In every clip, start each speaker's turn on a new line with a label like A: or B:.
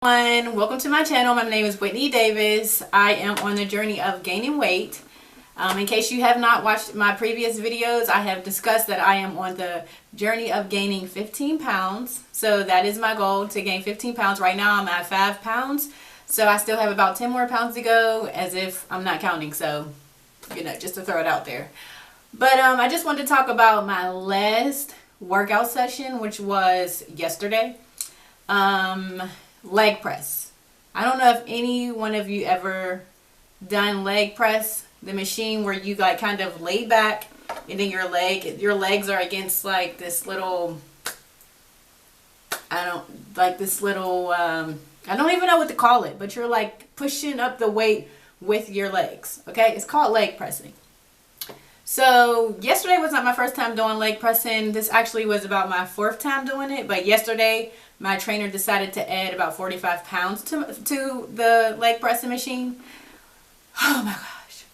A: Welcome to my channel. My name is Whitney Davis. I am on the journey of gaining weight. In case you have not watched my previous videos, I have discussed that I am on the journey of gaining 15 pounds. So that is my goal, to gain 15 pounds. Right now I'm at 5 pounds. So I still have about 10 more pounds to go, as if I'm not counting. So, just to throw it out there. But I just wanted to talk about my last workout session, which was yesterday. Leg press. I don't know if any one of you ever done leg press, the machine where you like kind of lay back and then your legs are against like this little, I don't even know what to call it, but you're like pushing up the weight with your legs. Okay, it's called leg pressing. So yesterday was not my first time doing leg pressing. This actually was about my 4th time doing it, but yesterday my trainer decided to add about 45 pounds to the leg pressing machine. Oh my gosh.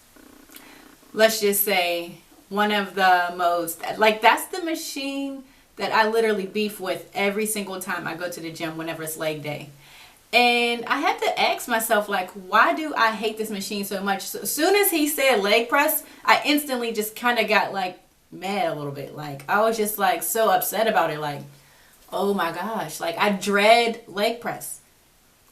A: Let's just say one of the most, like, that's the machine that I literally beef with every single time I go to the gym whenever it's leg day. And I had to ask myself, like, why do I hate this machine so much? So as soon as he said leg press, I instantly just kind of got like mad a little bit. Like, I was just like so upset about it. Like, oh my gosh, like I dread leg press.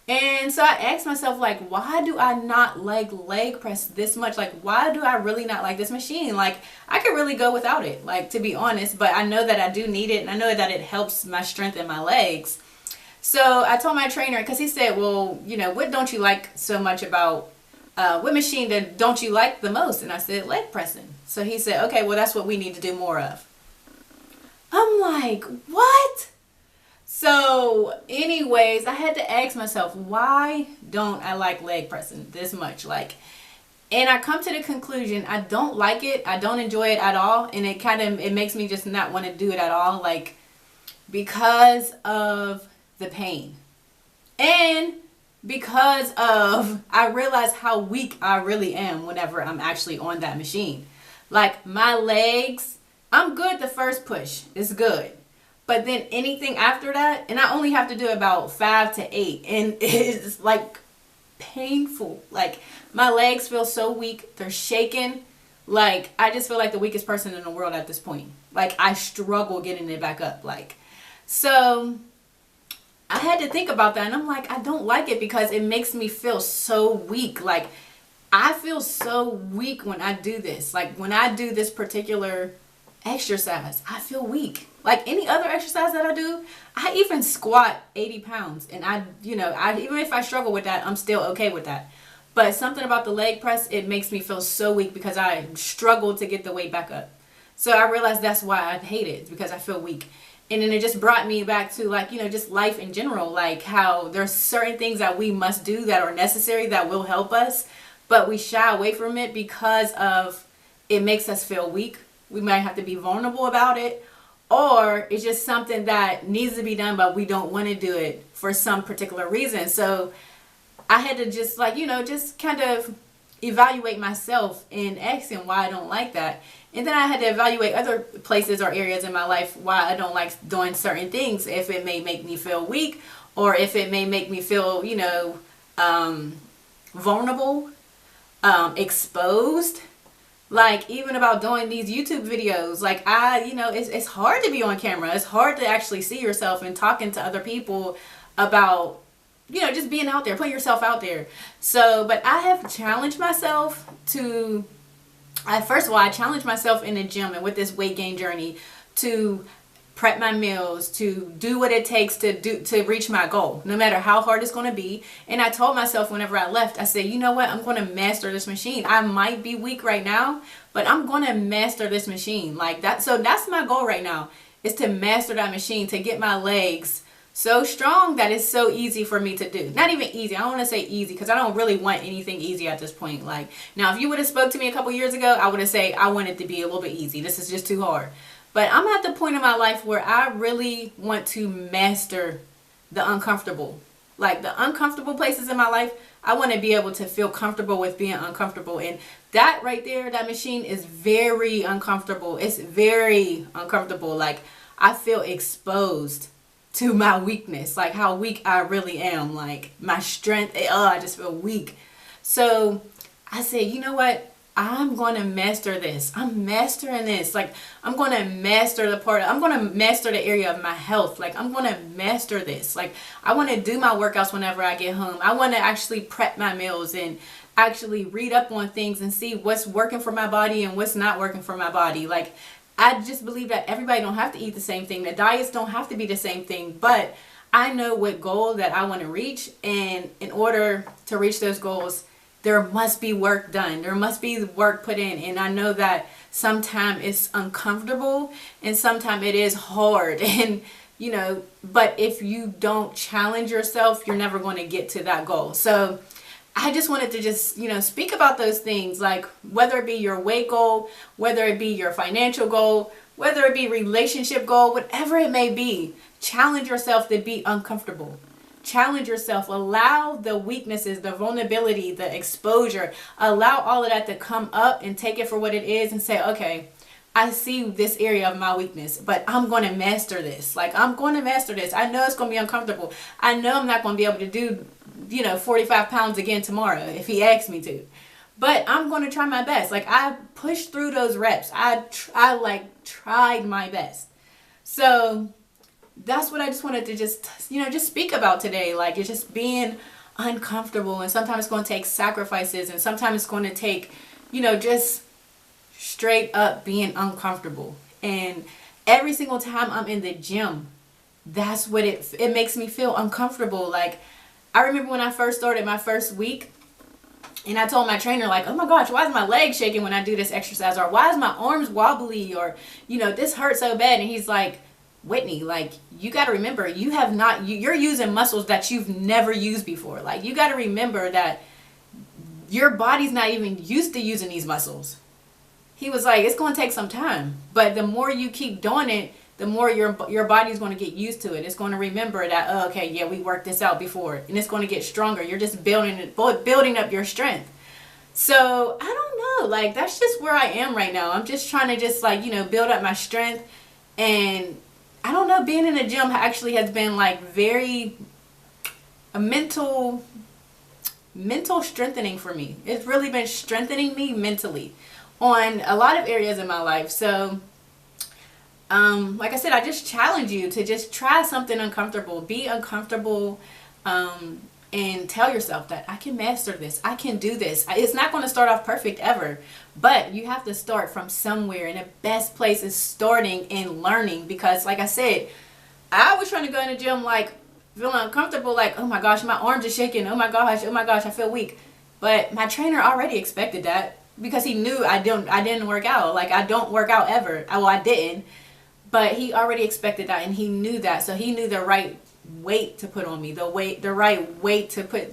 A: And so I asked myself, like, why do I not like leg press this much? Like, why do I really not like this machine? Like, I could really go without it, like, to be honest, but I know that I do need it, and I know that it helps my strength in my legs. So I told my trainer, because he said, well, what don't you like so much about, what machine don't you like the most? And I said, leg pressing. So he said, okay, well, that's what we need to do more of. I'm like, what? So anyways, I had to ask myself, why don't I like leg pressing this much? Like, and I come to the conclusion, I don't like it. I don't enjoy it at all. And it makes me just not want to do it at all. Like, because of the pain. And because of, I realize how weak I really am whenever I'm actually on that machine. Like, my legs, I'm good the first push. It's good. But then anything after that, and I only have to do about 5 to 8, and it's like painful. Like, my legs feel so weak. They're shaking. Like, I just feel like the weakest person in the world at this point. Like, I struggle getting it back up. Like, so I had to think about that, and I'm like, I don't like it because it makes me feel so weak. Like, I feel so weak when I do this. Like, when I do this particular exercise, I feel weak. Like any other exercise that I do, I even squat 80 pounds, and I even if I struggle with that, I'm still okay with that. But something about the leg press, it makes me feel so weak because I struggle to get the weight back up. So I realized that's why I hate it, because I feel weak. And then it just brought me back to, like, just life in general, like how there's certain things that we must do that are necessary that will help us, but we shy away from it because of it makes us feel weak. We might have to be vulnerable about it, or it's just something that needs to be done, but we don't want to do it for some particular reason. So I had to just, like, just kind of evaluate myself and asking why I don't like that. And then I had to evaluate other places or areas in my life why I don't like doing certain things. If it may make me feel weak, or if it may make me feel, vulnerable, exposed. Like, even about doing these YouTube videos, like, it's hard to be on camera. It's hard to actually see yourself and talking to other people about, just being out there, putting yourself out there. So, but I have challenged myself to, first of all, I challenged myself in the gym and with this weight gain journey to prep my meals, to do what it takes to reach my goal, no matter how hard it's going to be. And I told myself whenever I left, I said, you know what, I'm going to master this machine. I might be weak right now, but I'm going to master this machine. Like that. So that's my goal right now, is to master that machine, to get my legs so strong that it's so easy for me to do. Not even easy. I don't want to say easy, because I don't really want anything easy at this point. Like, now, if you would have spoke to me a couple years ago, I would have said I want it to be a little bit easy. This is just too hard. But I'm at the point in my life where I really want to master the uncomfortable. Like, the uncomfortable places in my life, I want to be able to feel comfortable with being uncomfortable. And that right there, that machine is very uncomfortable. It's very uncomfortable. Like, I feel exposed. to my weakness, like how weak I really am, like my strength. I just feel weak. So I said, you know what? I'm going to master this. I'm mastering this. Like, I'm going to master I'm going to master the area of my health. Like, I'm going to master this. Like, I want to do my workouts whenever I get home. I want to actually prep my meals and actually read up on things and see what's working for my body and what's not working for my body. Like, I just believe that everybody don't have to eat the same thing. The diets don't have to be the same thing. But I know what goal that I want to reach. And in order to reach those goals, there must be work done. There must be work put in. And I know that sometimes it's uncomfortable and sometimes it is hard. And, you know, but if you don't challenge yourself, you're never going to get to that goal. So I just wanted to just, you know, speak about those things, like whether it be your weight goal, whether it be your financial goal, whether it be relationship goal, whatever it may be, challenge yourself to be uncomfortable. Challenge yourself. Allow the weaknesses, the vulnerability, the exposure, allow all of that to come up and take it for what it is and say, okay, I see this area of my weakness, but I'm going to master this. Like, I'm going to master this. I know it's going to be uncomfortable. I know I'm not going to be able to do, 45 pounds again tomorrow if he asks me to. But I'm going to try my best. Like, I pushed through those reps. I tried my best. So that's what I just wanted to just speak about today. Like, it's just being uncomfortable, and sometimes it's going to take sacrifices, and sometimes it's going to take, just straight up being uncomfortable. And every single time I'm in the gym, that's what it makes me feel uncomfortable. Like, I remember when I first started my first week, and I told my trainer, like, oh my gosh, why is my leg shaking when I do this exercise? Or why is my arms wobbly? Or, this hurts so bad. And he's like, Whitney, like, you got to remember, you're using muscles that you've never used before. Like, you got to remember that your body's not even used to using these muscles. He was like, it's going to take some time. But the more you keep doing it, the more your body's going to get used to it. It's going to remember that, oh, okay, yeah, we worked this out before. And it's going to get stronger. You're just building up your strength. So, I don't know. Like, that's just where I am right now. I'm just trying to build up my strength. And I don't know, being in the gym actually has been like a mental strengthening for me. It's really been strengthening me mentally on a lot of areas in my life. So, like I said, I just challenge you to just try something uncomfortable. Be uncomfortable, and tell yourself that I can master this. I can do this. It's not going to start off perfect ever, but you have to start from somewhere. And the best place is starting and learning, because like I said, I was trying to go in the gym like feeling uncomfortable, like, oh my gosh, my arms are shaking. Oh my gosh, I feel weak. But my trainer already expected that, because he knew I didn't work out. Like, I don't work out ever. Well, I didn't. But he already expected that, and he knew that. So he knew the right weight to put on me, the right weight to put,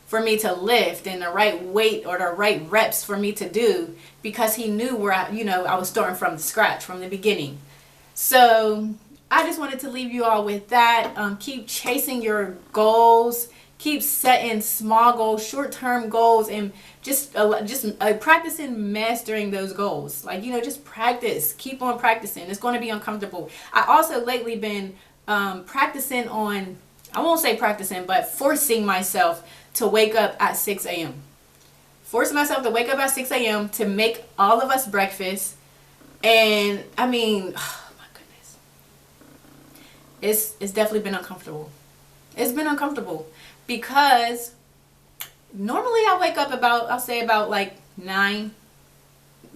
A: for me to lift, and the right weight or the right reps for me to do, because he knew where I was starting from scratch from the beginning. So I just wanted to leave you all with that. Keep chasing your goals. Keep setting small goals, short-term goals, and just practicing mastering those goals. Like, just practice. Keep on practicing. It's going to be uncomfortable. I also lately been practicing on, I won't say practicing, but forcing myself to wake up at 6 a.m. Forcing myself to wake up at 6 a.m. to make all of us breakfast. And, I mean, oh my goodness. It's definitely been uncomfortable. It's been uncomfortable. Because normally I wake up about like 9,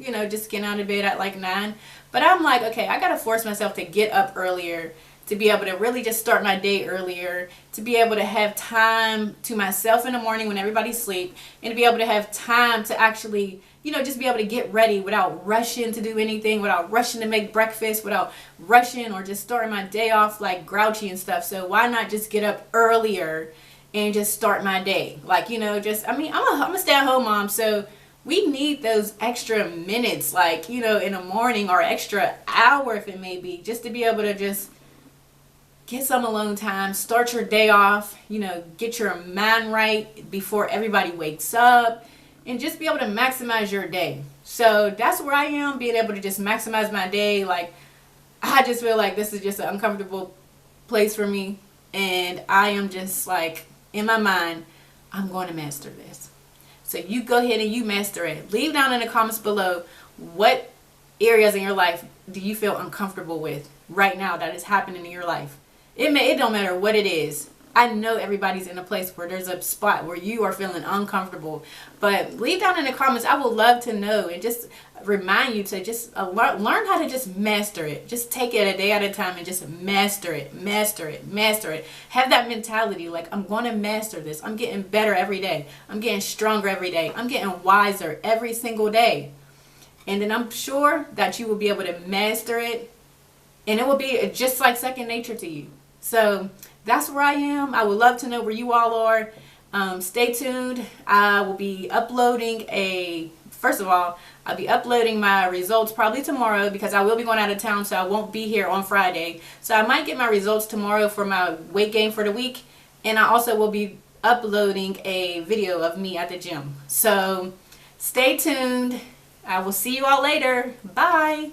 A: just getting out of bed at like 9. But I'm like, okay, I got to force myself to get up earlier, to be able to really just start my day earlier, to be able to have time to myself in the morning when everybody's asleep, and to be able to have time to actually, just be able to get ready without rushing to do anything, without rushing to make breakfast, without rushing or just starting my day off like grouchy and stuff. So why not just get up earlier and just start my day? Like, I'm a stay-at-home mom, so we need those extra minutes, like, in the morning, or extra hour if it may be, just to be able to just get some alone time, start your day off, get your mind right before everybody wakes up, and just be able to maximize your day. So that's where I am, being able to just maximize my day. Like, I just feel like this is just an uncomfortable place for me, and I am just like, in my mind, I'm going to master this. So you go ahead and you master it. Leave down in the comments below what areas in your life do you feel uncomfortable with right now that is happening in your life. It don't matter what it is. I know everybody's in a place where there's a spot where you are feeling uncomfortable, but leave down in the comments. I would love to know, and just remind you to just learn how to just master it. Just take it a day at a time and just master it, master it, master it. Have that mentality like, I'm going to master this. I'm getting better every day. I'm getting stronger every day. I'm getting wiser every single day. And then I'm sure that you will be able to master it, and it will be just like second nature to you. So that's where I am. I would love to know where you all are. Stay tuned. I will be uploading first of all, I'll be uploading my results probably tomorrow, because I will be going out of town, so I won't be here on Friday. So I might get my results tomorrow for my weight gain for the week. And I also will be uploading a video of me at the gym. So stay tuned. I will see you all later. Bye.